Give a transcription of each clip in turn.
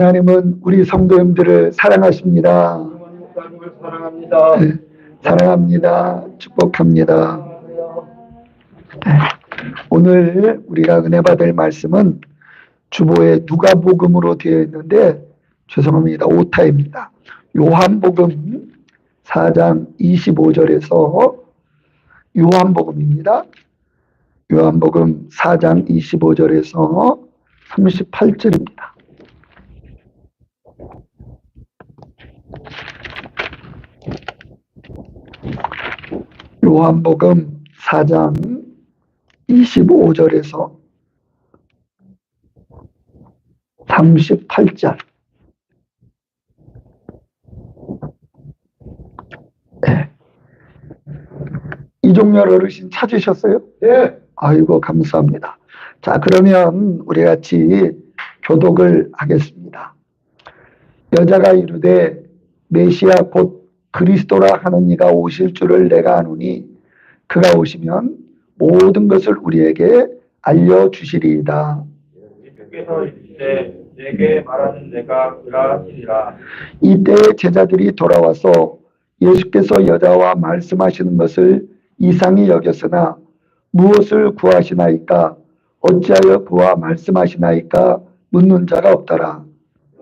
하나님은 우리 성도님들을 사랑하십니다. 사랑합니다. 네, 사랑합니다. 축복합니다. 네, 오늘 우리가 은혜 받을 말씀은 주보에 누가복음으로 되어 있는데 죄송합니다. 오타입니다. 요한복음 4장 25절에서 요한복음입니다. 요한복음 4장 25절에서 38절입니다. 요한복음 4장 25절에서 38절. 네. 이종열 어르신 찾으셨어요? 네. 아이고, 감사합니다. 자, 그러면 우리 같이 교독을 하겠습니다. 여자가 이르되 메시아 곧 그리스도라 하는 이가 오실 줄을 내가 아노니 그가 오시면 모든 것을 우리에게 알려주시리이다. 예수께서 이르시되 내게 말하는 내가 그라 하시리라. 이때 제자들이 돌아와서 예수께서 여자와 말씀하시는 것을 이상히 여겼으나 무엇을 구하시나이까 어찌하여 그와 말씀하시나이까 묻는 자가 없더라.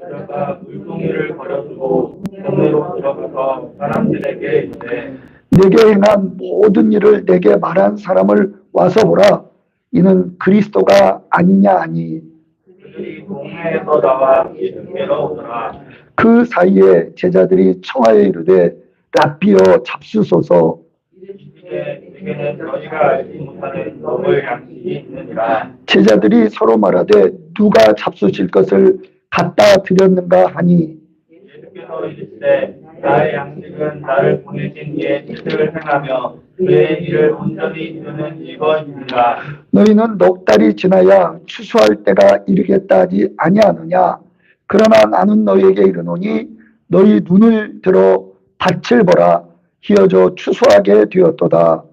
여자가 물동이를 버려두고 동네로 들어가서 사람들에게 이르되 내게 행한 모든 일을 내게 말한 사람을 와서 보라. 이는 그리스도가 아니냐 하니 그들이 동네에서 나와 예수께로 오더라. 그 사이에 제자들이 청하여 이르되 라삐여 잡수소서. 이르시되 내게는 너희가 알지 못하는 먹을 양식이 있느니라. 제자들이 서로 말하되 누가 잡수실 것을 갖다 드렸는가 하니 예수께서 이르시되 나의 양식은 나를 보내신 이의 뜻을 행하며 그의 일을 온전히 이루는 이것입니다. 너희는 넉 달이 지나야 추수할 때가 이르겠다 하지 아니하느냐. 그러나 나는 너희에게 이르노니 너희 눈을 들어 밭을 보라. 희어져 추수하게 되었도다.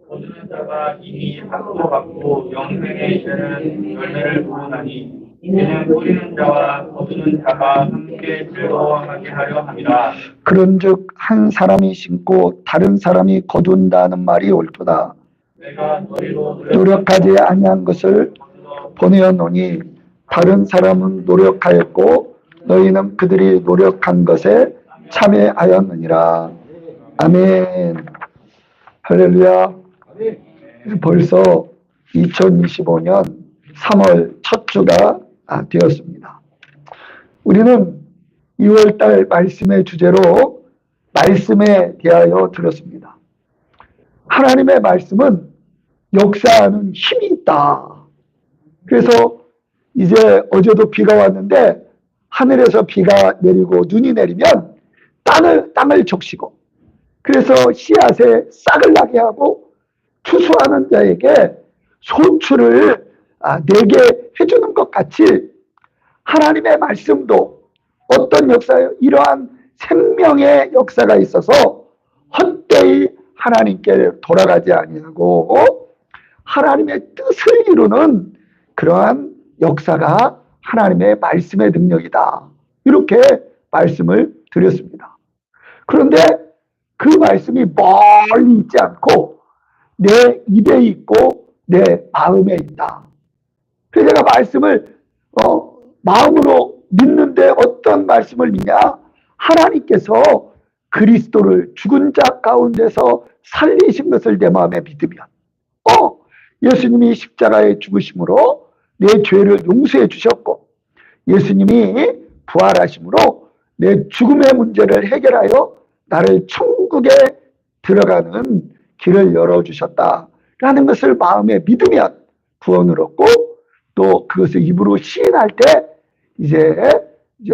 거두는 자가 이미 상도 받고 영생에 이르는 열매를 보나니 이는 뿌리는 자와 거두는 자가 함께 즐거워하게 하려 함이라. 그런즉 한 사람이 심고 다른 사람이 거둔다는 말이 옳도다. 내가 너희로 노력하지 아니한 것을 보내었노니 다른 사람은 노력하였고 너희는 그들이 노력한 것에 참여하였느니라. 아멘. 할렐루야. 벌써 2025년 3월 첫 주가 되었습니다. 우리는 2월달 말씀의 주제로 말씀에 대하여 들었습니다. 하나님의 말씀은 역사하는 힘이 있다. 그래서 이제 어제도 비가 왔는데 하늘에서 비가 내리고 눈이 내리면 땅을 적시고 그래서 씨앗에 싹을 나게 하고 추수하는 자에게 소출을 내게 해주는 것 같이 하나님의 말씀도 어떤 역사예요? 이러한 생명의 역사가 있어서 헛되이 하나님께 돌아가지 아니하고 하나님의 뜻을 이루는 그러한 역사가 하나님의 말씀의 능력이다. 이렇게 말씀을 드렸습니다. 그런데 그 말씀이 멀리 있지 않고 내 입에 있고 내 마음에 있다. 그래서 제가 말씀을 마음으로 믿는데 어떤 말씀을 믿냐? 하나님께서 그리스도를 죽은 자 가운데서 살리신 것을 내 마음에 믿으면 예수님이 십자가에 죽으심으로 내 죄를 용서해 주셨고 예수님이 부활하심으로 내 죽음의 문제를 해결하여 나를 천국에 들어가는 길을 열어주셨다라는 것을 마음에 믿으면 구원을 얻고 또 그것을 입으로 시인할 때 이제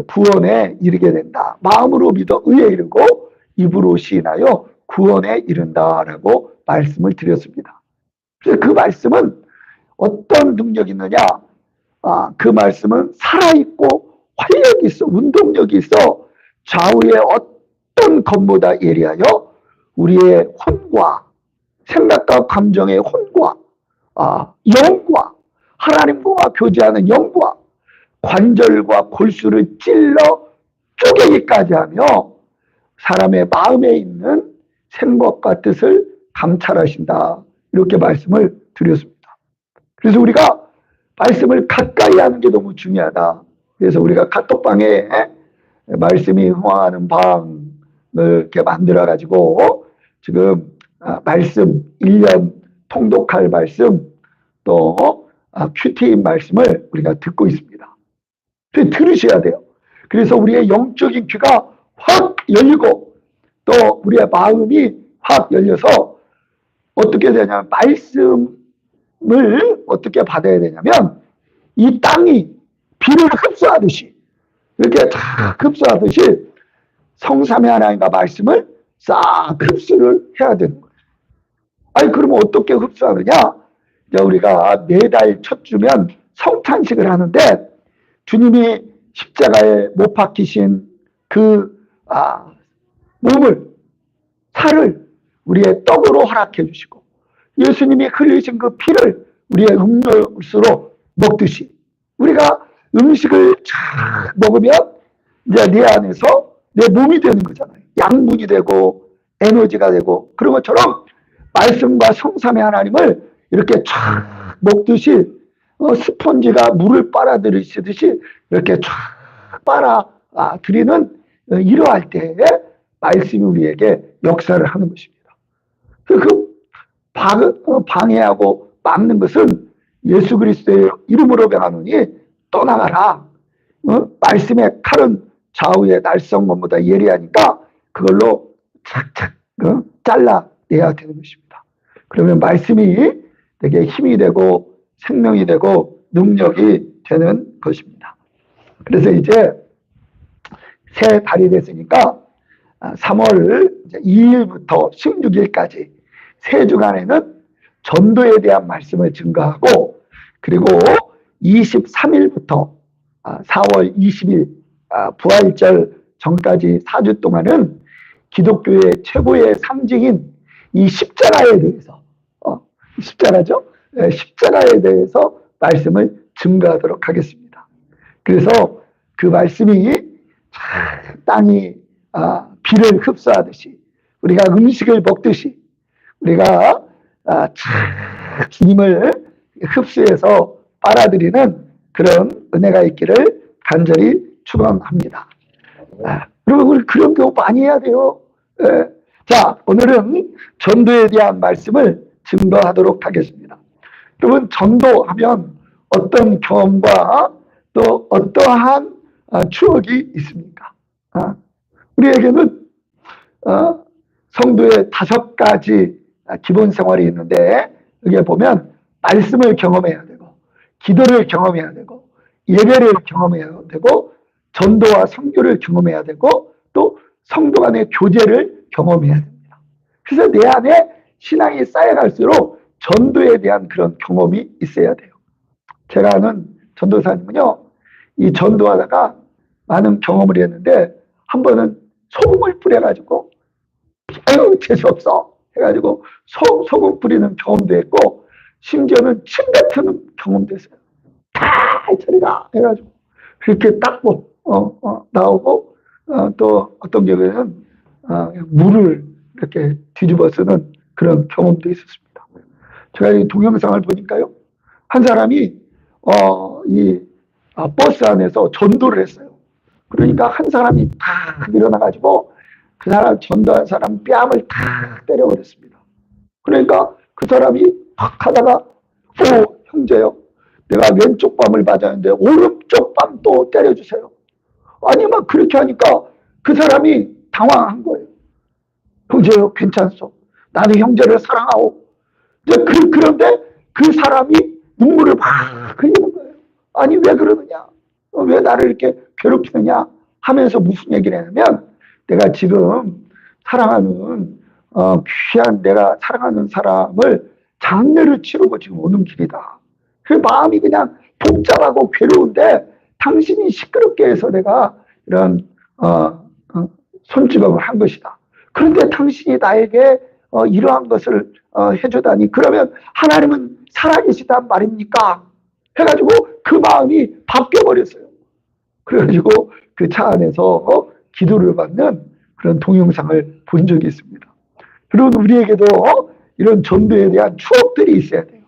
구원에 이르게 된다. 마음으로 믿어 의에 이르고 입으로 시인하여 구원에 이른다라고 말씀을 드렸습니다. 그래서 그 말씀은 어떤 능력이 있느냐? 그 말씀은 살아있고 활력이 있어, 운동력이 있어 좌우의 어떤 것보다 예리하여 우리의 혼과 생각과 감정의 혼과 영과 하나님과 교제하는 영과 관절과 골수를 찔러 쪼개기까지 하며 사람의 마음에 있는 생각과 뜻을 감찰하신다. 이렇게 말씀을 드렸습니다. 그래서 우리가 말씀을 가까이 하는 게 너무 중요하다. 그래서 우리가 카톡방에 말씀이 흥황하는 방을 이렇게 만들어 가지고 지금 말씀 1년 통독할 말씀 또 큐티인 말씀을 우리가 듣고 있습니다. 들으셔야 돼요. 그래서 우리의 영적인 귀가 확 열리고 또 우리의 마음이 확 열려서 어떻게 되냐면 말씀을 어떻게 받아야 되냐면 이 땅이 비를 흡수하듯이 이렇게 다 흡수하듯이 성삼위 하나님과 말씀을 싹 흡수를 해야 되는 거예요. 아니 그러면 어떻게 흡수하느냐? 이제 우리가 매달 첫 주면 성찬식을 하는데 주님이 십자가에 못 박히신 그 몸을 살을 우리의 떡으로 허락해 주시고 예수님이 흘리신 그 피를 우리의 음료수로 먹듯이 우리가 음식을 쫙 먹으면 이제 내 안에서 내 몸이 되는 거잖아요. 양분이 되고 에너지가 되고 그런 것처럼 말씀과 성삼위 하나님을 이렇게 쫙 먹듯이 스펀지가 물을 빨아들이시듯이 이렇게 쫙 빨아들이는 이러할 때에 말씀이 우리에게 역사를 하는 것입니다. 그 방해하고 막는 것은 예수 그리스도의 이름으로 명하노니 떠나가라. 말씀의 칼은 좌우의 날성검보다 예리하니까 그걸로 착착 잘라내야 되는 것입니다. 그러면 말씀이 되게 힘이 되고 생명이 되고 능력이 되는 것입니다. 그래서 이제 새 달이 됐으니까 3월 2일부터 16일까지 세 주간에는 전도에 대한 말씀을 증거하고 그리고 23일부터 4월 20일 부활절 전까지 4주 동안은 기독교의 최고의 상징인 이 십자가에 대해서 십자가죠? 십자가에 대해서 말씀을 증거하도록 하겠습니다. 그래서 그 말씀이 땅이 비를 흡수하듯이 우리가 음식을 먹듯이 우리가 주님을 흡수해서 빨아들이는 그런 은혜가 있기를 간절히 축원합니다. 여러분 우리 그런 경우 많이 해야 돼요. 자, 오늘은 전도에 대한 말씀을 증거하도록 하겠습니다. 여러분 전도하면 어떤 경험과 또 어떠한 추억이 있습니까? 우리에게는 성도의 5가지 기본 생활이 있는데 여기에 보면 말씀을 경험해야 되고 기도를 경험해야 되고 예배를 경험해야 되고 전도와 선교를 경험해야 되고 또 성도 간의 교제를 경험해야 됩니다. 그래서 내 안에 신앙이 쌓여갈수록 전도에 대한 그런 경험이 있어야 돼요. 제가 아는 전도사님은요, 이 전도하다가 많은 경험을 했는데 한 번은 소금을 뿌려가지고 아유 재수없어 해가지고 소금 뿌리는 경험도 했고 심지어는 침 뱉는 경험도 했어요. 다 저리가 해가지고 그렇게 닦고 나오고 또 어떤 경우에는 물을 이렇게 뒤집어 쓰는 그런 경험도 있었습니다. 제가 이 동영상을 보니까요, 한 사람이 이 버스 안에서 전도를 했어요. 그러니까 한 사람이 탁 일어나가지고 그 사람 전도한 사람 뺨을 탁 때려버렸습니다. 그러니까 그 사람이 탁 하다가 형제요, 내가 왼쪽 뺨을 맞았는데 오른쪽 뺨 또 때려주세요. 아니 막 그렇게 하니까 그 사람이 당황한 거예요. 형제요 괜찮소. 나는 형제를 사랑하오. 그런데 그 사람이 눈물을 막 흘리는 거예요. 아니 왜 그러느냐, 왜 나를 이렇게 괴롭히느냐 하면서 무슨 얘기를 했냐면 내가 지금 사랑하는 귀한 내가 사랑하는 사람을 장례를 치르고 지금 오는 길이다. 그 마음이 그냥 복잡하고 괴로운데 당신이 시끄럽게 해서 내가 이런 손찌검을 한 것이다. 그런데 당신이 나에게 이러한 것을 해주다니 그러면 하나님은 살아계시단 말입니까? 해가지고 그 마음이 바뀌어버렸어요. 그래가지고 그 차 안에서 기도를 받는 그런 동영상을 본 적이 있습니다. 여러분, 우리에게도 이런 전도에 대한 추억들이 있어야 돼요.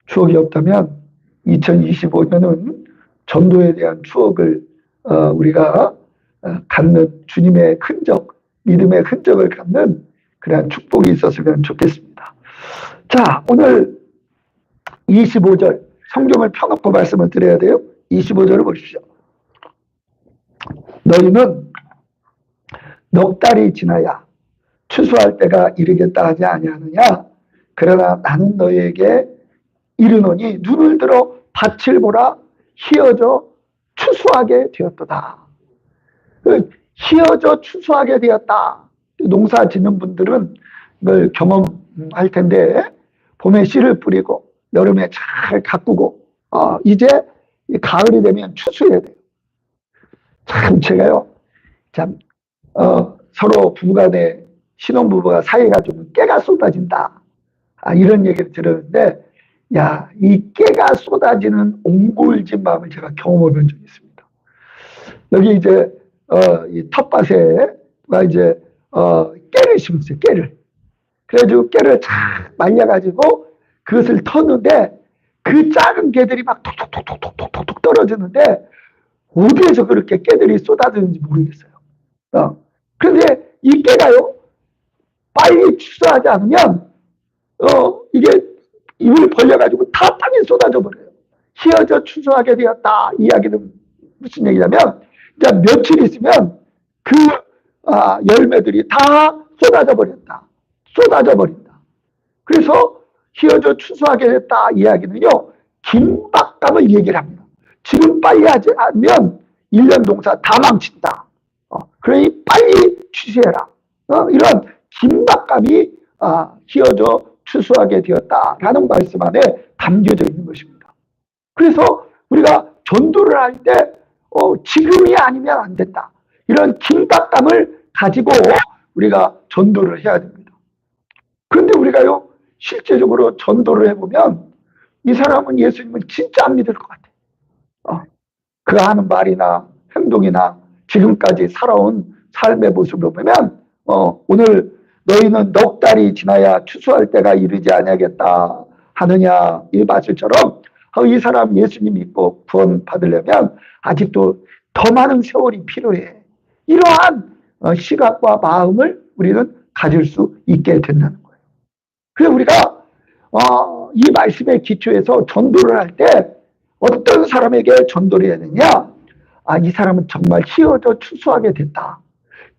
추억이 없다면 2025년은 전도에 대한 추억을 우리가 갖는 주님의 흔적, 믿음의 흔적을 갖는 그런 축복이 있었으면 좋겠습니다. 자, 오늘 25절 성경을 펴놓고 말씀을 드려야 돼요. 25절을 보십시오. 너희는 넉 달이 지나야 추수할 때가 이르겠다 하지 아니하느냐. 그러나 나는 너희에게 이르노니 눈을 들어 밭을 보라. 희어져 추수하게 되었도다. 희어져 추수하게 되었다. 농사 짓는 분들은 이걸 경험할 텐데, 봄에 씨를 뿌리고 여름에 잘 가꾸고 이제 가을이 되면 추수해야 돼요. 참 제가요, 참 서로 부부간에 신혼부부가 사이가 좀 깨가 쏟아진다, 이런 얘기를 들었는데, 야, 이 깨가 쏟아지는 옹골진 마음을 제가 경험해 본 적이 있습니다. 여기 이제 이 텃밭에 이제 깨를 심었어요. 깨를. 그래가지고 깨를 쫙 말려가지고 그것을 터는데, 그 작은 깨들이 막 톡톡톡톡톡톡 떨어지는데 어디에서 그렇게 깨들이 쏟아지는지 모르겠어요. 그런데 이 깨가요, 빨리 추수하지 않으면 이게 입을 벌려가지고 다 땅에 쏟아져 버려요. 희어져 추수하게 되었다. 이야기는 무슨 얘기냐면, 이제 며칠 있으면 그 열매들이 다 쏟아져 버린다. 쏟아져 버린다. 그래서 희어져 추수하게 됐다 이야기는요, 긴박감을 얘기를 합니다. 지금 빨리 하지 않으면 1년 농사 다 망친다. 그러니 빨리 취소해라. 이런 긴박감이 희어져 추수하게 되었다라는 말씀 안에 담겨져 있는 것입니다. 그래서 우리가 전도를 할 때 지금이 아니면 안 된다. 이런 긴박감을 가지고 우리가 전도를 해야 됩니다. 그런데 우리가요, 실제적으로 전도를 해보면 이 사람은 예수님을 진짜 안 믿을 것 같아. 그 하는 말이나 행동이나 지금까지 살아온 삶의 모습을 보면 오늘 너희는 넉 달이 지나야 추수할 때가 이르지 아니하겠다 하느냐, 이 말씀처럼 이 사람 예수님 믿고 구원 받으려면 아직도 더 많은 세월이 필요해. 이러한 시각과 마음을 우리는 가질 수 있게 된다는 거예요. 그래서 우리가 이 말씀의 기초에서 전도를 할 때 어떤 사람에게 전도를 해야 되냐? 이 사람은 정말 희어져 추수하게 됐다.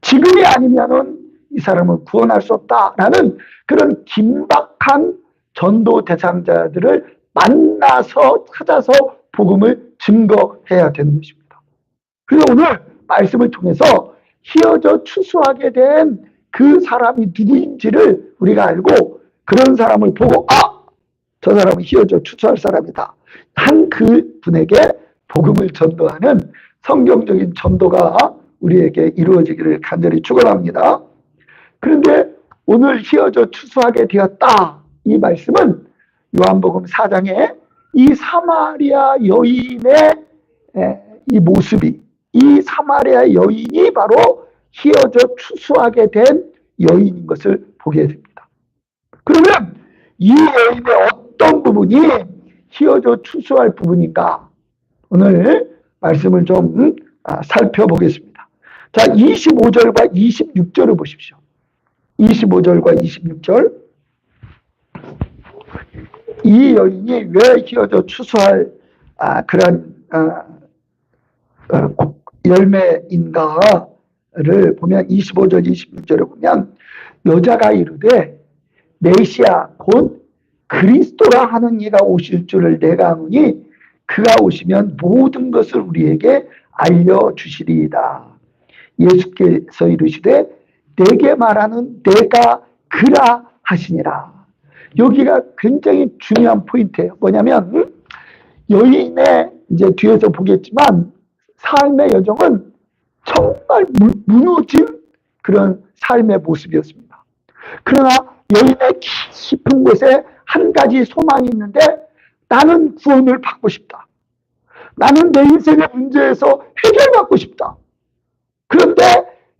지금이 아니면은 이 사람을 구원할 수 없다라는 그런 긴박한 전도 대상자들을 만나서 찾아서 복음을 증거해야 되는 것입니다. 그래서 오늘 말씀을 통해서 희어져 추수하게 된 그 사람이 누구인지를 우리가 알고, 그런 사람을 보고 저 사람은 희어져 추수할 사람이다 한 그 분에게 복음을 전도하는 성경적인 전도가 우리에게 이루어지기를 간절히 축원합니다. 그런데 오늘 희어져 추수하게 되었다, 이 말씀은 요한복음 4장에 이 사마리아 여인의 이 모습이, 이 사마리아 여인이 바로 희어져 추수하게 된 여인인 것을 보게 됩니다. 그러면 이 여인의 어떤 부분이 희어져 추수할 부분인가, 오늘 말씀을 좀 살펴보겠습니다. 자, 25절과 26절을 보십시오. 25절과 26절. 이 여인이 왜 희어져 추수할 그런 열매인가를 보면, 25절 26절을 보면 여자가 이르되 메시아 곧 그리스도라 하는 이가 오실 줄을 내가 아노니 그가 오시면 모든 것을 우리에게 알려주시리이다. 예수께서 이르시되 내게 말하는 내가 그라 하시니라. 여기가 굉장히 중요한 포인트예요. 뭐냐면 여인의, 이제 뒤에서 보겠지만, 삶의 여정은 정말 무너진 그런 삶의 모습이었습니다. 그러나 여인의 깊은 곳에 한 가지 소망이 있는데, 나는 구원을 받고 싶다. 나는 내 인생의 문제에서 해결받고 싶다. 그런데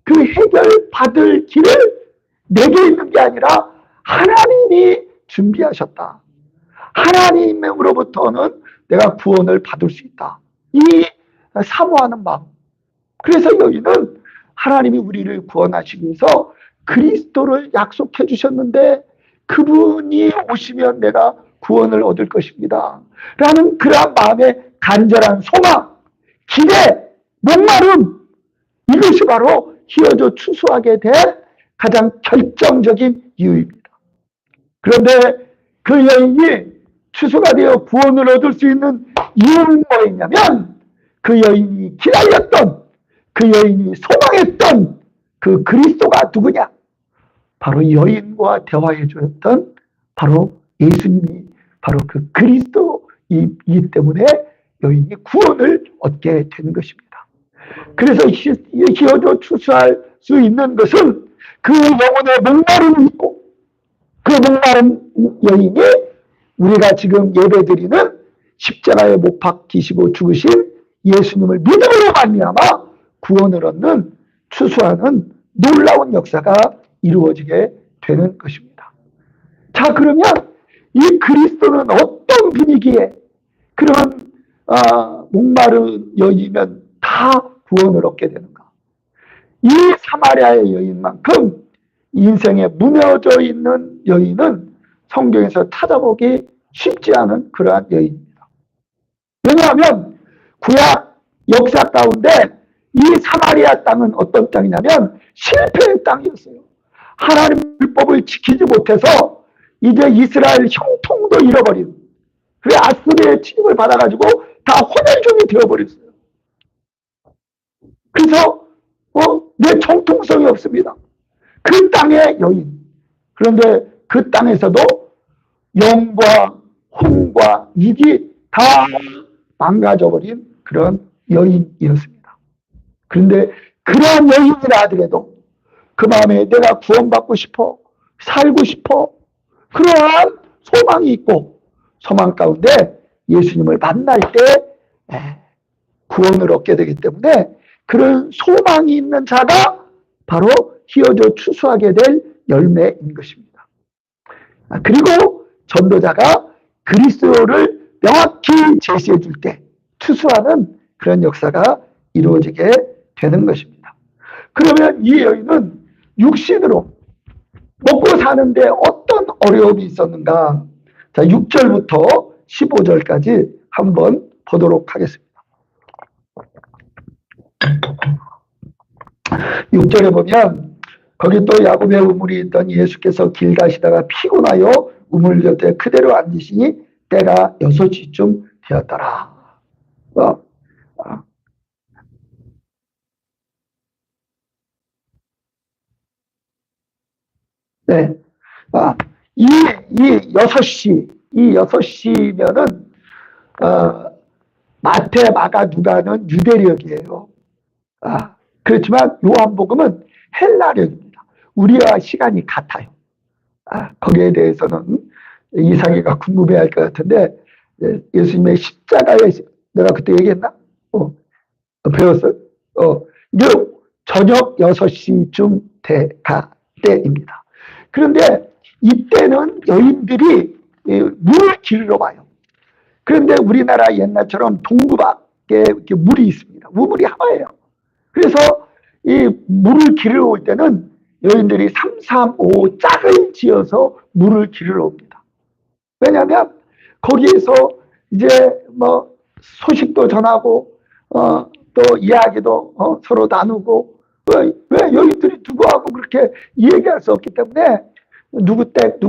그 해결받을 길을 내게 있는 게 아니라 하나님이 준비하셨다. 하나님으로부터는 내가 구원을 받을 수 있다. 이 사모하는 마음. 그래서 여기는 하나님이 우리를 구원하시기 위해서 그리스도를 약속해 주셨는데 그분이 오시면 내가 구원을 얻을 것입니다. 라는 그러한 마음의 간절한 소망, 기대, 목마름, 이것이 바로 휘어져 추수하게 된 가장 결정적인 이유입니다. 그런데 그 여인이 추수가 되어 구원을 얻을 수 있는 이유는 뭐였냐면 그 여인이 기다렸던, 그 여인이 소망했던 그 그리스도가 누구냐? 바로 여인과 대화해 주었던 바로 예수님이 바로 그 그리스도이기 때문에 여인이 구원을 얻게 되는 것입니다. 그래서 휘어져 추수할 수 있는 것은 그 영혼의 목마름이 있고 그 목마른 여인이 우리가 지금 예배드리는 십자가에 못 박히시고 죽으신 예수님을 믿음으로 말미암아 구원을 얻는 추수하는 놀라운 역사가 이루어지게 되는 것입니다. 자, 그러면 이 그리스도는 어떤 분위기에 그런 목마른 여인이면 다 구원을 얻게 되는가? 이 사마리아의 여인만큼 인생에 무너져 있는 여인은 성경에서 찾아보기 쉽지 않은 그러한 여인입니다. 왜냐하면 구약 역사 가운데 이 사마리아 땅은 어떤 땅이냐면 실패의 땅이었어요. 하나님 율법을 지키지 못해서 이제 이스라엘 형통도 잃어버린, 그래 아수르의 침입을 받아가지고 다 혼혈종이 되어버렸어요. 그래서 내 정통성이 없습니다. 그 땅의 여인. 그런데 그 땅에서도 영과 혼과 육이 다 망가져버린 그런 여인이었습니다. 그런데 그러한 여인이라 하더라도 그 마음에 내가 구원받고 싶어, 살고 싶어, 그러한 소망이 있고 소망 가운데 예수님을 만날 때 구원을 얻게 되기 때문에 그런 소망이 있는 자가 바로 휘어져 추수하게 될 열매인 것입니다. 그리고 전도자가 그리스도를 명확히 제시해 줄 때 추수하는 그런 역사가 이루어지게 되는 것입니다. 그러면 이 여인은 육신으로 먹고 사는데 어떤 어려움이 있었는가? 자, 6절부터 15절까지 한번 보도록 하겠습니다. 6절에 보면 거기 또 야곱의 우물이 있던 예수께서 길 가시다가 피곤하여 우물 곁에 그대로 앉으시니 때가 6시쯤 되었더라. 네. 이 6시, 이 6시면은, 마태, 마가, 누가는 유대력이에요. 그렇지만 요한복음은 헬라력입니다. 우리와 시간이 같아요. 거기에 대해서는 이상희가 궁금해 할 것 같은데, 예수님의 십자가에, 내가 그때 얘기했나? 배웠어요? 이게 저녁 6시쯤 돼가 때입니다. 그런데 이때는 여인들이 물을 기르러 와요. 그런데 우리나라 옛날처럼 동부밖에 이렇게 물이 있습니다. 우물이 하나예요. 그래서 이 물을 기르러 올 때는 여인들이 335 짝을 지어서 물을 기르러 옵니다. 왜냐하면 거기에서 이제 뭐 소식도 전하고 또 이야기도 서로 나누고 왜 여인들이 누구하고 그렇게 얘기할 수 없기 때문에 누구 댁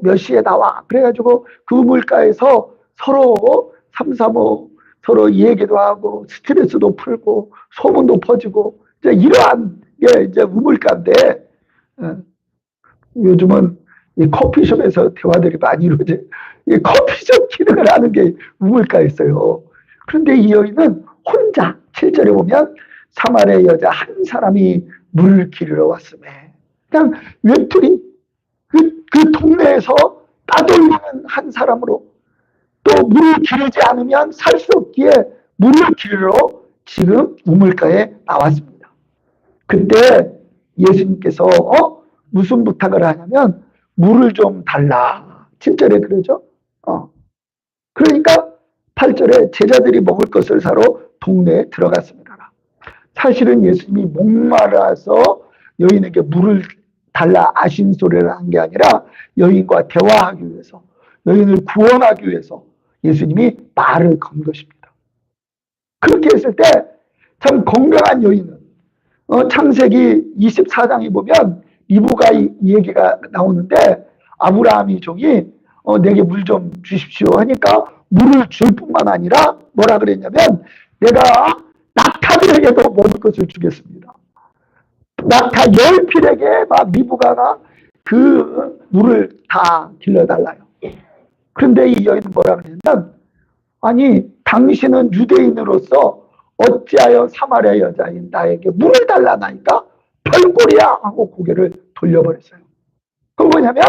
몇 시에 나와 그래가지고 그 우물가에서 서로 335 서로 얘기도 하고 스트레스도 풀고 소문도 퍼지고 이제 이러한 게 이제 우물가인데 요즘은 이 커피숍에서 대화들이 많이 이루어져. 이 커피숍 기능을 하는 게 우물가에 있어요. 그런데 이 여인은 혼자 7절에 보면 사마리아 여자 한 사람이 물을 기르러 왔음에 그냥 외톨이 그 동네에서 따돌리는 한 사람으로 또 물을 기르지 않으면 살 수 없기에 물을 기르러 지금 우물가에 나왔습니다. 그때 예수님께서 무슨 부탁을 하냐면 물을 좀 달라. 7절에 그러죠. 그러니까 8절에 제자들이 먹을 것을 사러 동네에 들어갔습니다. 사실은 예수님이 목말라서 여인에게 물을 달라 아신소리를 한 게 아니라 여인과 대화하기 위해서, 여인을 구원하기 위해서 예수님이 말을 건 것입니다. 그렇게 했을 때 참 건강한 여인은 창세기 24장에 보면 리브가 이 얘기가 나오는데 아브라함이 종이 내게 물 좀 주십시오 하니까 물을 줄 뿐만 아니라 뭐라 그랬냐면 내가 낙타들에게도 먹을 것을 주겠습니다. 낙타 10필에게 막 리브가가 그 물을 다 길러달라요. 그런데 이 여인은 뭐라 그랬냐면 아니 당신은 유대인으로서 어찌하여 사마리아 여자인 나에게 물을 달라나니까 별꼴이야 하고 고개를 돌려버렸어요. 그건 뭐냐면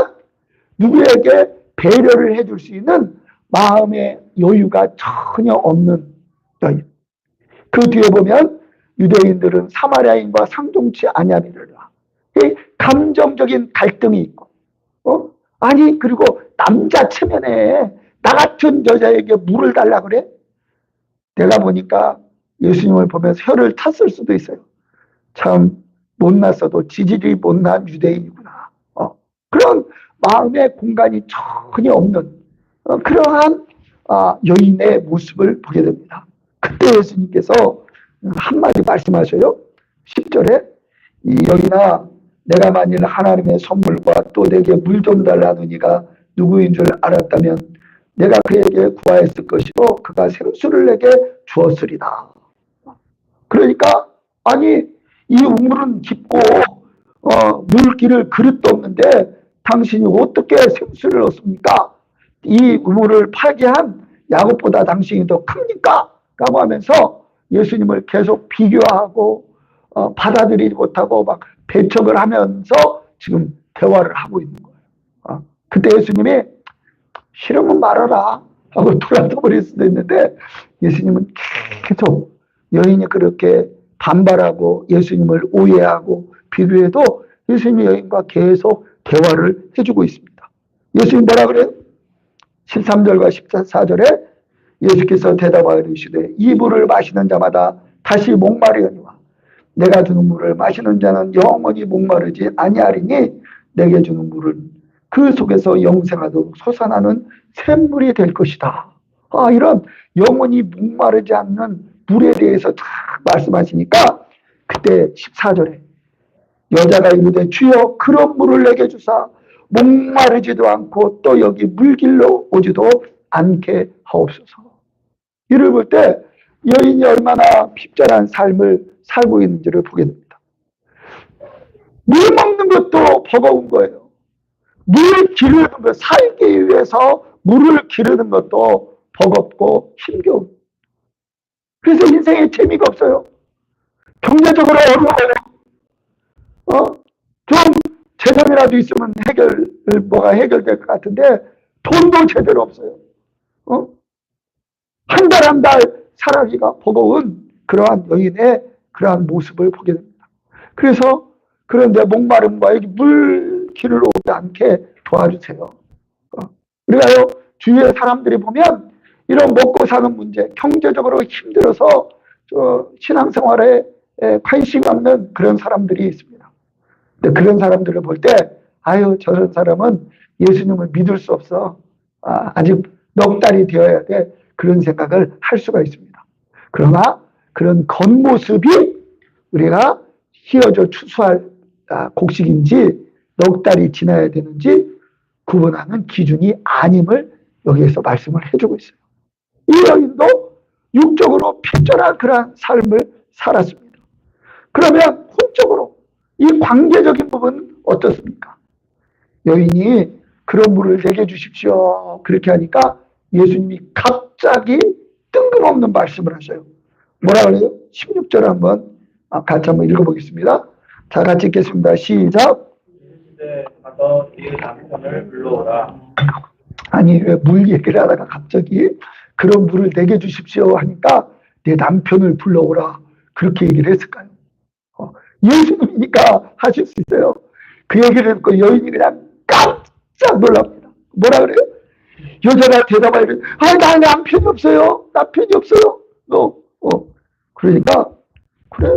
누구에게 배려를 해줄 수 있는 마음의 여유가 전혀 없는 여인. 그 뒤에 보면 유대인들은 사마리아인과 상종치 아니하리라. 이 감정적인 갈등이 있고, 아니 그리고 남자 체면에 나 같은 여자에게 물을 달라 그래? 내가 보니까 예수님을 보면서 혀를 탔을 수도 있어요. 참 못났어도 지질이 못난 유대인이구나. 그런 마음의 공간이 전혀 없는 그러한 여인의 모습을 보게 됩니다. 그때 예수님께서 한마디 말씀하셔요. 10절에 이 여인아 내가 만일 하나님의 선물과 또 내게 물 좀 달라는 이가 누구인 줄 알았다면 내가 그에게 구하였을 것이고 그가 생수를 내게 주었으리다. 그러니까 아니 이 우물은 깊고 물기를 그릇도 없는데 당신이 어떻게 생수를 얻습니까? 이 우물을 파게 한 야곱보다 당신이 더 큽니까? 라고 하면서 예수님을 계속 비교하고 받아들이지 못하고 막 배척을 하면서 지금 대화를 하고 있는 거예요. 그때 예수님이 싫으면 말하라 하고 돌아서버릴 수도 있는데 예수님은 계속 여인이 그렇게 반발하고 예수님을 오해하고 비교해도 예수님이 여인과 계속 대화를 해주고 있습니다. 예수님 뭐라 그래요? 13절과 14절에 예수께서 대답하여 이르시되 이 물을 마시는 자마다 다시 목마르려니와 내가 주는 물을 마시는 자는 영원히 목마르지 아니하리니 내게 주는 물은 그 속에서 영생하도록 솟아나는 샘물이 될 것이다. 이런 영원히 목마르지 않는 물에 대해서 쫙 말씀하시니까 그때 14절에 여자가 이르되 주여 그런 물을 내게 주사 목마르지도 않고 또 여기 물길로 오지도 않게 하옵소서. 이를 볼 때 여인이 얼마나 핍절한 삶을 살고 있는지를 보게 됩니다. 물 먹는 것도 버거운 거예요. 물 기르는 것, 살기 위해서 물을 기르는 것도 버겁고 힘겨운. 그래서 인생에 재미가 없어요. 경제적으로 어려워요. 좀 재산이라도 있으면 뭐가 해결될 것 같은데 돈도 제대로 없어요. 한 달 한 달 살아가기가 버거운 그러한 여인의 그러한 모습을 보게 됩니다. 그래서 그런데 목마름과 여기 물 길을 오지 않게 도와주세요. 우리가요 주위의 사람들이 보면 이런 먹고 사는 문제, 경제적으로 힘들어서 신앙생활에 관심 없는 그런 사람들이 있습니다. 근데 그런 사람들을 볼 때 아유 저런 사람은 예수님을 믿을 수 없어. 아직 넉 달이 되어야 돼. 그런 생각을 할 수가 있습니다. 그러나 그런 겉모습이 우리가 휘어져 추수할 곡식인지 넉 달이 지나야 되는지 구분하는 기준이 아님을 여기에서 말씀을 해주고 있어요. 이 여인도 육적으로 핍절한 그러한 삶을 살았습니다. 그러면 혼적으로 이 관계적인 부분은 어떻습니까? 여인이 그런 물을 내게 주십시오. 그렇게 하니까 예수님이 갑자기 뜬금없는 말씀을 하셔요. 뭐라 그래요? 16절 한번 같이 한번 읽어보겠습니다. 자, 같이 읽겠습니다. 시작. 이르시되 가서 네 남편을 불러오라. 아니 왜 물 얘기를 하다가 갑자기 그런 물을 내게 주십시오 하니까 내 남편을 불러오라. 그렇게 얘기를 했을까요? 예수님이니까 하실 수 있어요. 그 얘기를 듣고 여인이 그냥 깜짝 놀랍니다. 뭐라 그래요? 여자가 대답하기를, 나 남편이 없어요. 남편이 없어요. 그러니까, 그래.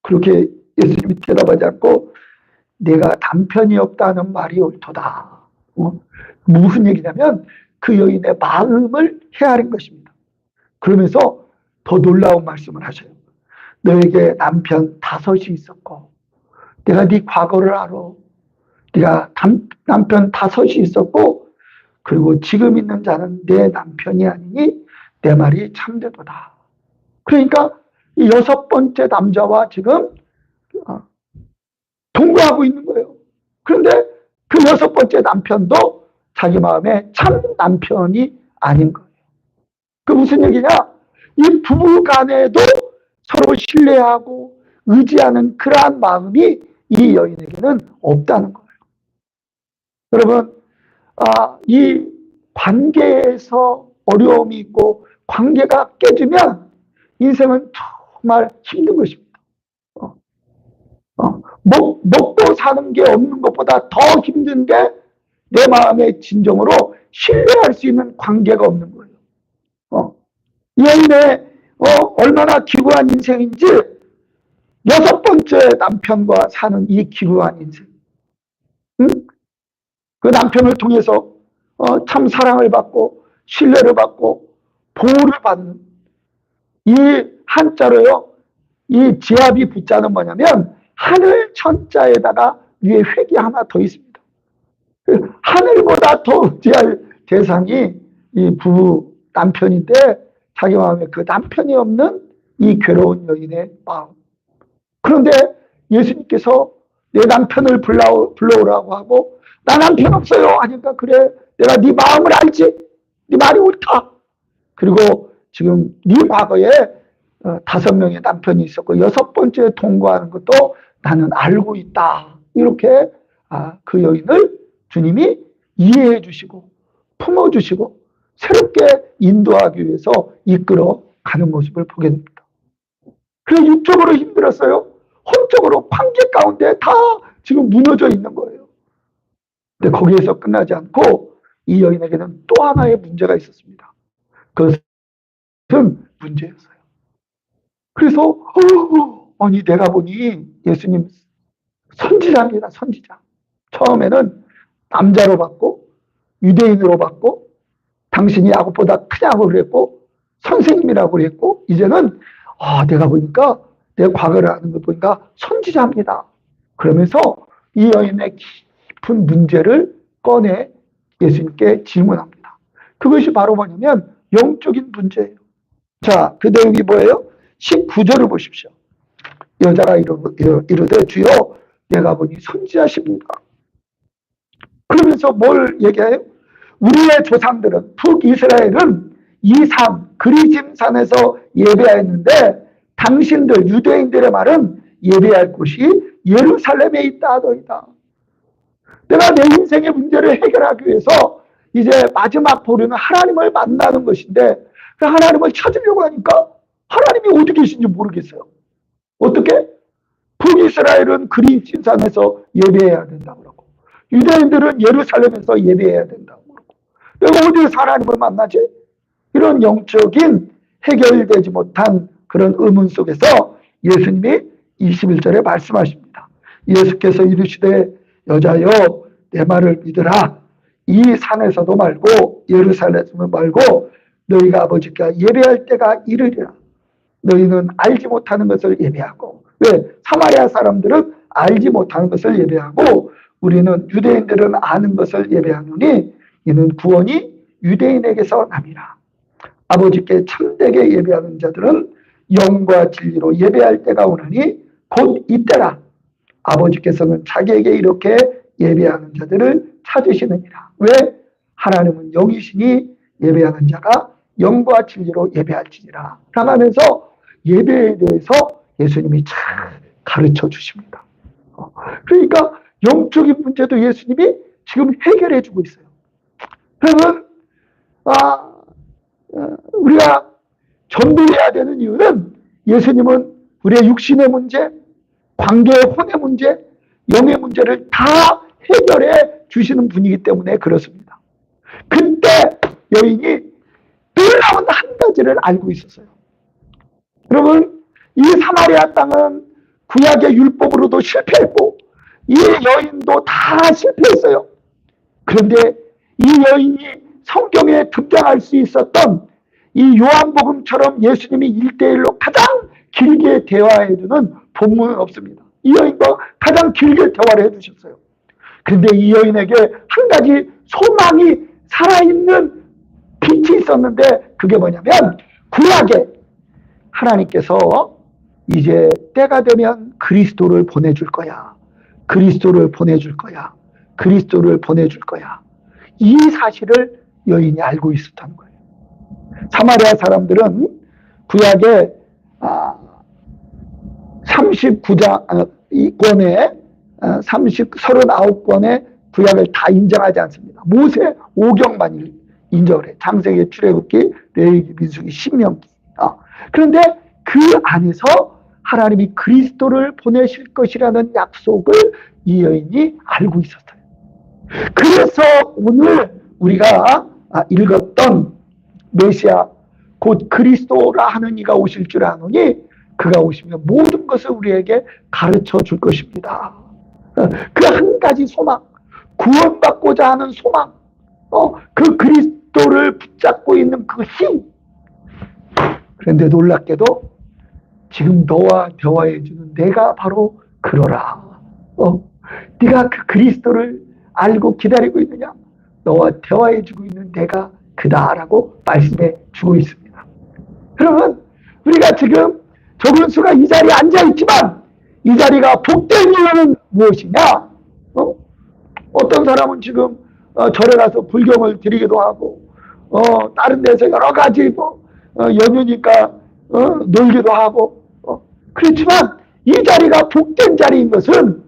그렇게 예수님이 대답하지 않고, 내가 남편이 없다는 말이 옳도다. 무슨 얘기냐면, 그 여인의 마음을 헤아린 것입니다. 그러면서 더 놀라운 말씀을 하셔요. 너에게 남편 5이 있었고, 내가 네 과거를 알아. 네가 남편 5이 있었고, 그리고 지금 있는 자는 내 남편이 아니니 내 말이 참되도다. 그러니까 이 6번째 남자와 지금 동거하고 있는 거예요. 그런데 그 6번째 남편도 자기 마음에 참 남편이 아닌 거예요. 그 무슨 얘기냐? 이 부부 간에도 서로 신뢰하고 의지하는 그러한 마음이 이 여인에게는 없다는 거예요. 여러분, 이 관계에서 어려움이 있고 관계가 깨지면 인생은 정말 힘든 것입니다. 먹고 사는 게 없는 것보다 더 힘든 게 내 마음의 진정으로 신뢰할 수 있는 관계가 없는 거예요. 이 여인의 얼마나 기구한 인생인지 6번째 남편과 사는 이 기구한 인생. 응? 그 남편을 통해서 참 사랑을 받고 신뢰를 받고 보호를 받는 이 한자로요. 이 지압이 붙자는 뭐냐면 하늘 천자에다가 위에 획이 하나 더 있습니다. 하늘보다 더 의지할 대상이 이 부부 남편인데 자기 마음에 그 남편이 없는 이 괴로운 여인의 마음. 그런데 예수님께서 내 남편을 불러오라고 하고 나 남편 없어요 하니까 그래 내가 네 마음을 알지. 네 말이 옳다. 그리고 지금 네 과거에 5명의 남편이 있었고 6번째 동거하는 것도 나는 알고 있다. 이렇게 그 여인을 주님이 이해해 주시고 품어주시고 새롭게 인도하기 위해서 이끌어 가는 모습을 보게 됩니다. 그래서 육적으로 힘들었어요. 혼적으로 관계 가운데 다 지금 무너져 있는 거예요. 근데 거기에서 끝나지 않고 이 여인에게는 또 하나의 문제가 있었습니다. 그것은 문제였어요. 그래서 아니 내가 보니 예수님 선지자입니다. 선지자. 처음에는 남자로 받고 유대인으로 받고 당신이 야곱보다 크냐고 그랬고 선생님이라고 그랬고 이제는 내가 보니까 내 과거를 아는 걸 보니까 선지자입니다. 그러면서 이 여인의 깊은 문제를 꺼내 예수님께 질문합니다. 그것이 바로 뭐냐면 영적인 문제예요. 자, 그 내용이 뭐예요? 19절을 보십시오. 여자가 이르되 주여 내가 보니 선지자십니다. 그러면서 뭘 얘기해요? 우리의 조상들은 북이스라엘은 이 산 그리짐산에서 예배하였는데 당신들 유대인들의 말은 예배할 곳이 예루살렘에 있다 하더이다. 내가 내 인생의 문제를 해결하기 위해서 이제 마지막 보루는 하나님을 만나는 것인데 그 하나님을 찾으려고 하니까 하나님이 어디 계신지 모르겠어요. 어떻게? 북이스라엘은 그리심산에서 예배해야 된다고 그러고 유대인들은 예루살렘에서 예배해야 된다고 그러고 내가 어디서 하나님을 만나지? 이런 영적인 해결되지 못한 그런 의문 속에서 예수님이 21절에 말씀하십니다. 예수께서 이르시되 여자여 내 말을 믿으라. 이 산에서도 말고 예루살렘에서 말고 너희가 아버지께 예배할 때가 이르리라. 너희는 알지 못하는 것을 예배하고 왜? 사마리아 사람들은 알지 못하는 것을 예배하고 우리는 유대인들은 아는 것을 예배하노니 이는 구원이 유대인에게서 남이라. 아버지께 참되게 예배하는 자들은 영과 진리로 예배할 때가 오나니 곧 이때라. 아버지께서는 자기에게 이렇게 예배하는 자들을 찾으시느니라. 왜? 하나님은 영이시니 예배하는 자가 영과 진리로 예배할지니라. 라면서 예배에 대해서 예수님이 잘 가르쳐 주십니다. 그러니까 영적인 문제도 예수님이 지금 해결해 주고 있어요. 그러면 우리가 전도해야 되는 이유는 예수님은 우리의 육신의 문제, 관계의 혼의 문제, 영의 문제를 다 해결해 주시는 분이기 때문에 그렇습니다. 그때 여인이 놀라운 한 가지를 알고 있었어요. 여러분, 이 사마리아 땅은 구약의 율법으로도 실패했고 이 여인도 다 실패했어요. 그런데 이 여인이 성경에 등장할 수 있었던 이 요한복음처럼 예수님이 1대1로 가장 길게 대화해주는 본문은 없습니다. 이 여인과 가장 길게 대화를 해주셨어요. 그런데 이 여인에게 한 가지 소망이 살아있는 빛이 있었는데 그게 뭐냐면 구약에 하나님께서 이제 때가 되면 그리스도를 보내줄 거야. 그리스도를 보내줄 거야. 그리스도를 보내줄 거야. 이 사실을 여인이 알고 있었다는 거예요. 사마리아 사람들은 구약에 39권에 39권의 구약을 다 인정하지 않습니다. 모세 5경만 인정을 해. 창세기, 출애굽기, 레위기, 민수기, 신명기. 그런데 그 안에서 하나님이 그리스도를 보내실 것이라는 약속을 이 여인이 알고 있었어요. 그래서 오늘 우리가 읽었던 메시아 곧 그리스도라 하는 이가 오실 줄 아노니 그가 오시면 모든 것을 우리에게 가르쳐 줄 것입니다. 그 한 가지 소망, 구원받고자 하는 소망, 그 그리스도를 붙잡고 있는 그 힘. 그런데 놀랍게도 지금 너와 대화해주는 내가 바로 그러라. 네가 그 그리스도를 알고 기다리고 있느냐? 너와 대화해주고 있는 내가 그다라고 말씀해 주고 있습니다. 여러분, 우리가 지금 조근수가 이 자리에 앉아있지만 이 자리가 복된 이유는 무엇이냐? 어떤 사람은 지금 절에 가서 불경을 드리기도 하고 다른 데서 여러 가지 연휴니까 놀기도 하고 그렇지만 이 자리가 복된 자리인 것은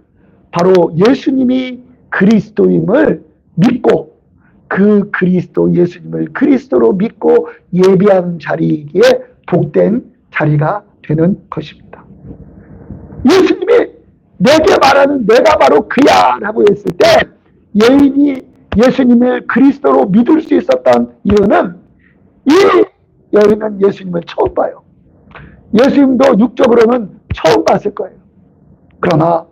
바로 예수님이 그리스도임을 믿고 그 그리스도 예수님을 그리스도로 믿고 예비하는 자리이기에 복된 자리가 되는 것입니다. 예수님이 내게 말하는 내가 바로 그야 라고 했을 때 여인이 예수님을 그리스도로 믿을 수 있었던 이유는 이 여인은 예수님을 처음 봐요. 예수님도 육적으로는 처음 봤을 거예요. 그러나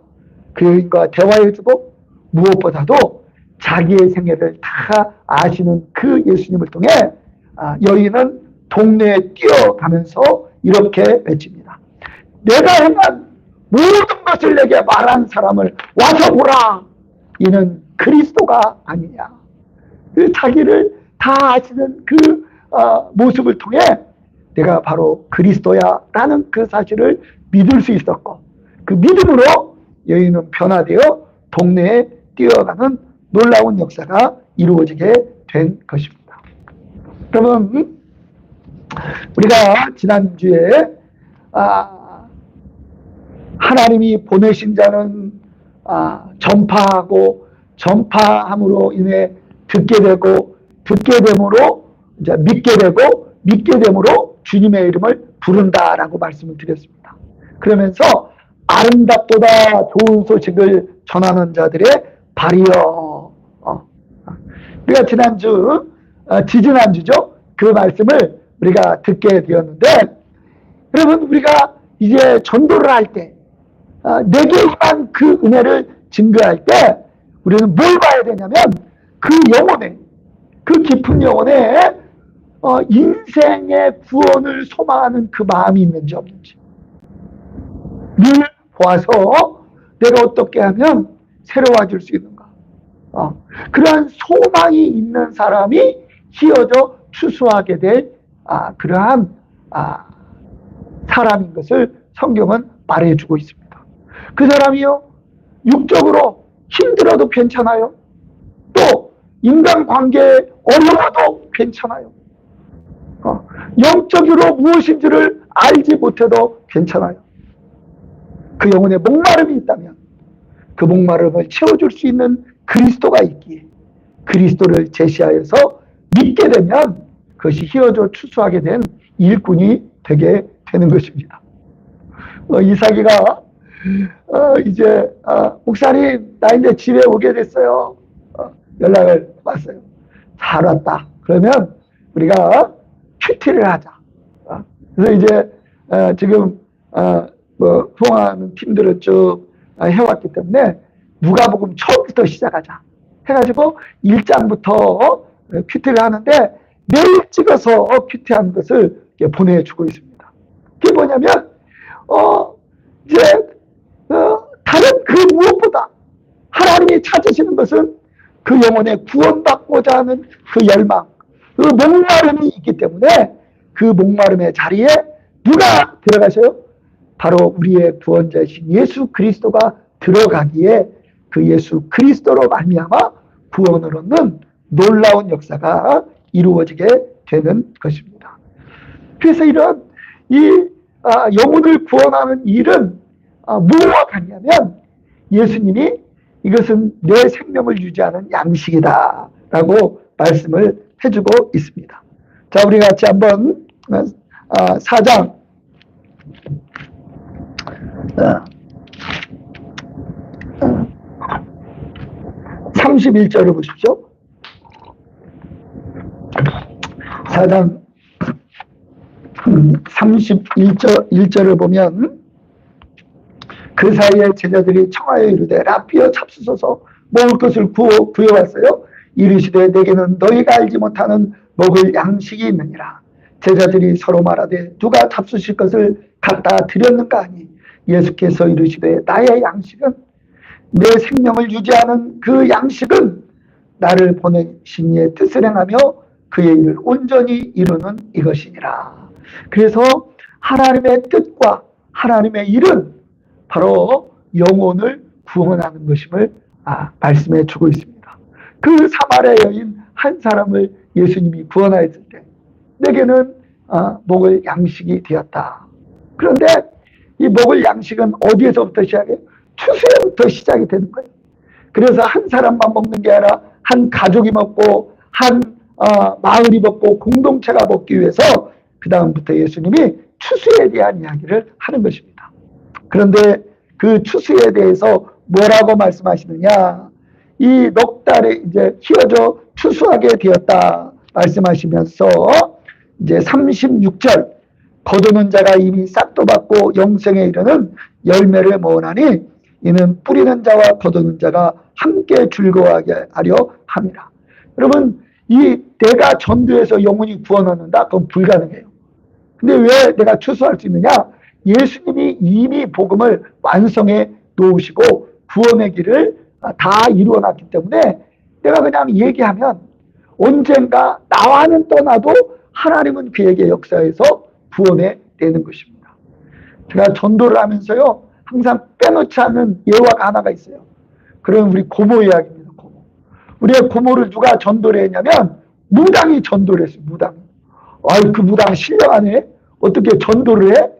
그 여인과 대화해주고 무엇보다도 자기의 생애를 다 아시는 그 예수님을 통해 여인은 동네에 뛰어가면서 이렇게 외칩니다. 내가 행한 모든 것을 내게 말한 사람을 와서 보라. 이는 그리스도가 아니냐. 자기를 다 아시는 그 모습을 통해 내가 바로 그리스도야 라는 그 사실을 믿을 수 있었고 그 믿음으로 여인은 변화되어 동네에 뛰어가는 놀라운 역사가 이루어지게 된 것입니다. 그러면 우리가 지난주에 하나님이 보내신 자는 전파하고 전파함으로 인해 듣게 되고 듣게 됨으로 이제 믿게 되고 믿게 됨으로 주님의 이름을 부른다라고 말씀을 드렸습니다. 그러면서 아름답보다 좋은 소식을 전하는 자들의 발이여. 우리가 지난주 지지난주죠. 그 말씀을 우리가 듣게 되었는데 여러분 우리가 이제 전도를 할 때 내게 임한 그 은혜를 증거할 때 우리는 뭘 봐야 되냐면 그 영혼에 그 깊은 영혼에 인생의 구원을 소망하는 그 마음이 있는지 없는지 늘 보아서 내가 어떻게 하면 새로워질 수 있는가 그러한 소망이 있는 사람이 희어져 추수하게 될 그러한 사람인 것을 성경은 말해주고 있습니다. 그 사람이요 육적으로 힘들어도 괜찮아요. 또 인간관계에 어려워도 괜찮아요. 영적으로 무엇인지를 알지 못해도 괜찮아요. 그 영혼에 목마름이 있다면 그 목마름을 채워줄 수 있는 그리스도가 있기에 그리스도를 제시하여서 믿게 되면 그것이 희어져 추수하게 된 일꾼이 되게 되는 것입니다. 이삭이가 이제 목사님 나 이제 집에 오게 됐어요. 연락을 왔어요. 잘 왔다. 그러면 우리가 큐티를 하자. 그래서 이제 지금 뭐 후원하는 팀들을 쭉 해왔기 때문에 누가복음 처음부터 시작하자 해가지고 1장부터 큐티를 하는데 매일 찍어서 큐티하는 것을 보내주고 있습니다. 그게 뭐냐면 이제 다른 그 무엇보다 하나님이 찾으시는 것은 그 영혼의 구원받고자 하는 그 열망, 그 목마름이 있기 때문에 그 목마름의 자리에 누가 들어가셔요? 바로 우리의 구원자이신 예수 그리스도가 들어가기에 그 예수 그리스도로 말미암아 구원을 얻는 놀라운 역사가 이루어지게 되는 것입니다. 그래서 이런 영혼을 구원하는 일은 무엇과 같냐면 예수님이 이것은 내 생명을 유지하는 양식이다 라고 말씀을 해주고 있습니다. 자, 우리 같이 한번 4장 31절을 보십시오. 4장 31절을 보면 그 사이에 제자들이 청하여 이르되 라피어 잡수소서 먹을 것을 구해왔어요. 이르시되 내게는 너희가 알지 못하는 먹을 양식이 있느니라. 제자들이 서로 말하되 누가 잡수실 것을 갖다 드렸는가 하니 예수께서 이르시되 나의 양식은 내 생명을 유지하는 그 양식은 나를 보내신 이의 뜻을 행하며 그의 일을 온전히 이루는 이것이니라. 그래서 하나님의 뜻과 하나님의 일은 바로 영혼을 구원하는 것임을 말씀해 주고 있습니다. 그 사마리아 여인 한 사람을 예수님이 구원하였을 때 내게는 먹을 양식이 되었다. 그런데 이 먹을 양식은 어디에서부터 시작해요? 추수에부터 시작이 되는 거예요. 그래서 한 사람만 먹는 게 아니라 한 가족이 먹고 한 마을이 먹고 공동체가 먹기 위해서 그 다음부터 예수님이 추수에 대한 이야기를 하는 것입니다. 그런데 그 추수에 대해서 뭐라고 말씀하시느냐? 이 넉 달에 이제 키워져 추수하게 되었다 말씀하시면서 이제 36절 거두는 자가 이미 싹도 받고 영생에 이르는 열매를 모으나니 이는 뿌리는 자와 거두는 자가 함께 즐거워하게 하려 함이라. 여러분, 이 내가 전도해서 영혼이 구원받는다? 그건 불가능해요. 근데 왜 내가 추수할 수 있느냐? 예수님이 이미 복음을 완성해 놓으시고 구원의 길을 다 이루어 놨기 때문에 내가 그냥 얘기하면 언젠가 나와는 떠나도 하나님은 그에게 역사해서 구원해 내는 것입니다. 제가 전도를 하면서요 항상 빼놓지 않는 예화가 하나가 있어요. 그런 우리 고모 이야기입니다. 고모. 우리의 고모를 누가 전도를 했냐면 무당이 전도를 했어요. 무당. 아유, 그 무당 신령하네. 어떻게 전도를 해?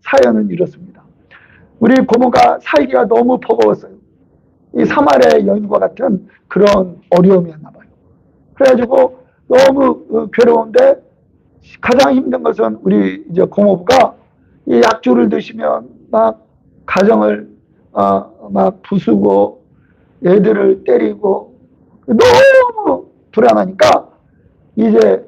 사연은 이렇습니다. 우리 고모가 살기가 너무 버거웠어요. 이 사마리아 여인과 같은 그런 어려움이었나 봐요. 그래가지고 너무 괴로운데 가장 힘든 것은 우리 이제 고모부가 이 약주를 드시면 막 가정을 막 부수고 애들을 때리고 너무 불안하니까 이제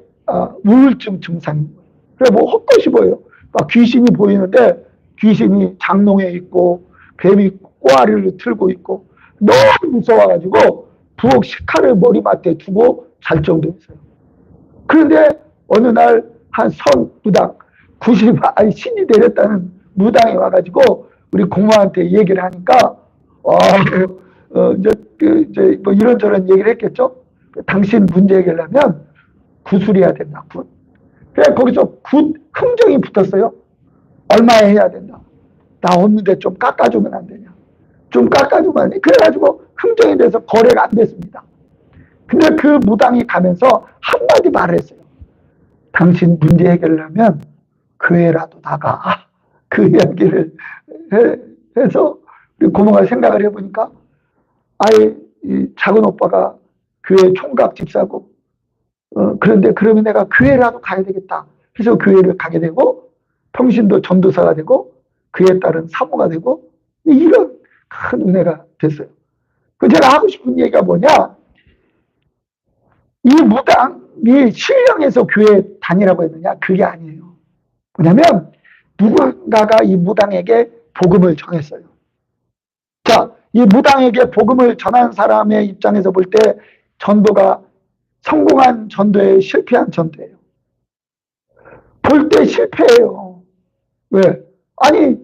우울증 증상인 거예요. 그래 뭐 헛것이 보여요. 막 귀신이 보이는데 귀신이 장롱에 있고 뱀이 꼬아리를 틀고 있고 너무 무서워가지고 부엌 식칼을 머리맡에 두고 잘 정도였어요. 그런데 어느 날 한 선 무당 90 신이 내렸다는 무당이 와가지고 우리 고모한테 얘기를 하니까 이제 뭐 이런저런 얘기를 했겠죠. 당신 문제 해결하면 구술해야 된다. 굿. 그래 거기서 굿 흥정이 붙었어요. 얼마에 해야 된다. 나 없는데 좀 깎아주면 안 되냐. 좀 깎아주면 안 돼. 그래가지고 흥정이 돼서 거래가 안 됐습니다. 근데 그 무당이 가면서 한마디 말을 했어요. 당신 문제 해결을 하면 교회라도 나가. 그 이야기를 해서 우리 고모가 생각을 해보니까 아예 이 작은 오빠가 교회 총각 집사고 그런데 그러면 내가 교회라도 가야 되겠다. 그래서 교회를 가게 되고 평신도 전도사가 되고 그에 따른 사모가 되고 이런 큰 은혜가 됐어요. 그 제가 하고 싶은 얘기가 뭐냐? 이 무당이 신령해서 교회 다니라고 했느냐? 그게 아니에요. 뭐냐면 누군가가 이 무당에게 복음을 전했어요. 자, 이 무당에게 복음을 전한 사람의 입장에서 볼 때 전도가 성공한 전도예요, 실패한 전도예요? 볼 때 실패해요. 왜? 아니,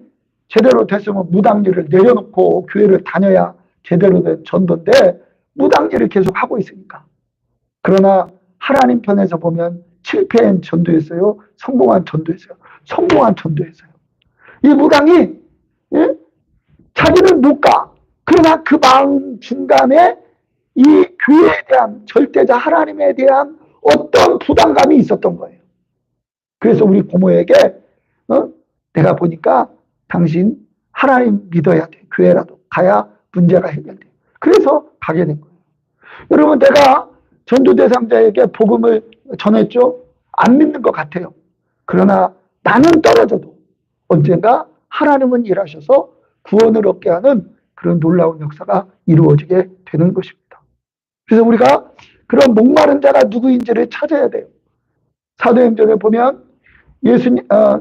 제대로 됐으면 무당일을 내려놓고 교회를 다녀야 제대로 된 전도인데 무당일을 계속 하고 있으니까. 그러나 하나님 편에서 보면 실패한 전도였어요? 성공한 전도였어요? 성공한 전도였어요. 이 무당이 예? 자기는 못 가. 그러나 그 마음 중간에 이 교회에 대한 절대자 하나님에 대한 어떤 부담감이 있었던 거예요. 그래서 우리 고모에게 내가 보니까 당신 하나님 믿어야 돼. 교회라도 가야 문제가 해결돼. 그래서 가게 된 거예요. 여러분 내가 전도 대상자에게 복음을 전했죠. 안 믿는 것 같아요. 그러나 나는 떨어져도 언젠가 하나님은 일하셔서 구원을 얻게 하는 그런 놀라운 역사가 이루어지게 되는 것입니다. 그래서 우리가 그런 목마른 자가 누구인지를 찾아야 돼요. 사도행전에 보면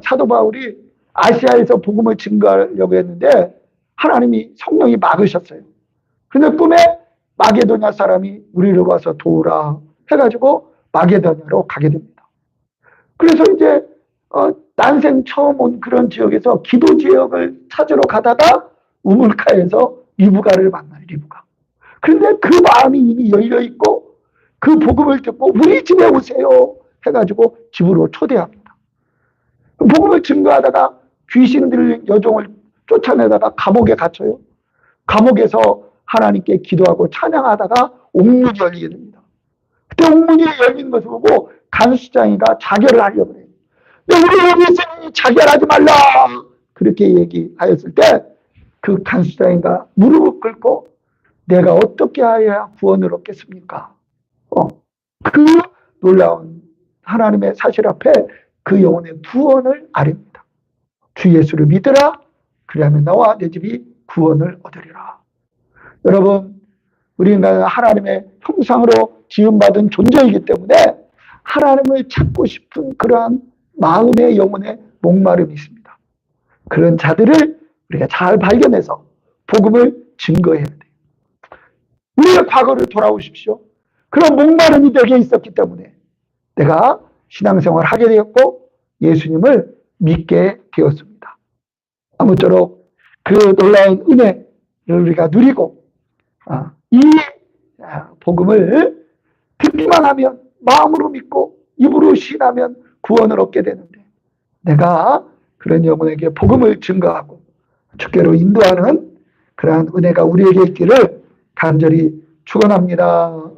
사도 바울이 아시아에서 복음을 증거하려고 했는데 하나님이 성령이 막으셨어요. 근데 꿈에 마게도냐 사람이 우리를 와서 도우라 해가지고 마게도냐로 가게 됩니다. 그래서 이제 난생 처음 온 그런 지역에서 기도 지역을 찾으러 가다가 우물가에서 리브가를 만나요. 리브가. 그런데 그 마음이 이미 열려 있고 그 복음을 듣고 우리 집에 오세요 해가지고 집으로 초대합니다. 복음을 증거하다가 귀신 들린 여종을 쫓아내다가 감옥에 갇혀요. 감옥에서 하나님께 기도하고 찬양하다가 옥문이 열리게 됩니다. 그때 옥문이 열리는 것을 보고 간수장이가 자결을 하려고 해요. 근데 우리 여기 있으니 자결하지 말라 그렇게 얘기하였을 때 그 간수장이가 무릎을 꿇고 내가 어떻게 하여야 구원을 얻겠습니까? 그 놀라운 하나님의 사실 앞에 그 영혼의 구원을 아뢰입니다. 주 예수를 믿으라. 그리하면 나와 내 집이 구원을 얻으리라. 여러분, 우리는 하나님의 형상으로 지음받은 존재이기 때문에 하나님을 찾고 싶은 그러한 마음의 영혼의 목마름이 있습니다. 그런 자들을 우리가 잘 발견해서 복음을 증거해야 돼요. 우리의 과거를 돌아오십시오. 그런 목마름이 내게 있었기 때문에 내가 신앙생활을 하게 되었고 예수님을 믿게 되었습니다. 아무쪼록 그 놀라운 은혜를 우리가 누리고 이 복음을 듣기만 하면 마음으로 믿고 입으로 시인하면 구원을 얻게 되는데 내가 그런 영혼에게 복음을 증거하고 주께로 인도하는 그러한 은혜가 우리에게 있기를 간절히 축원합니다.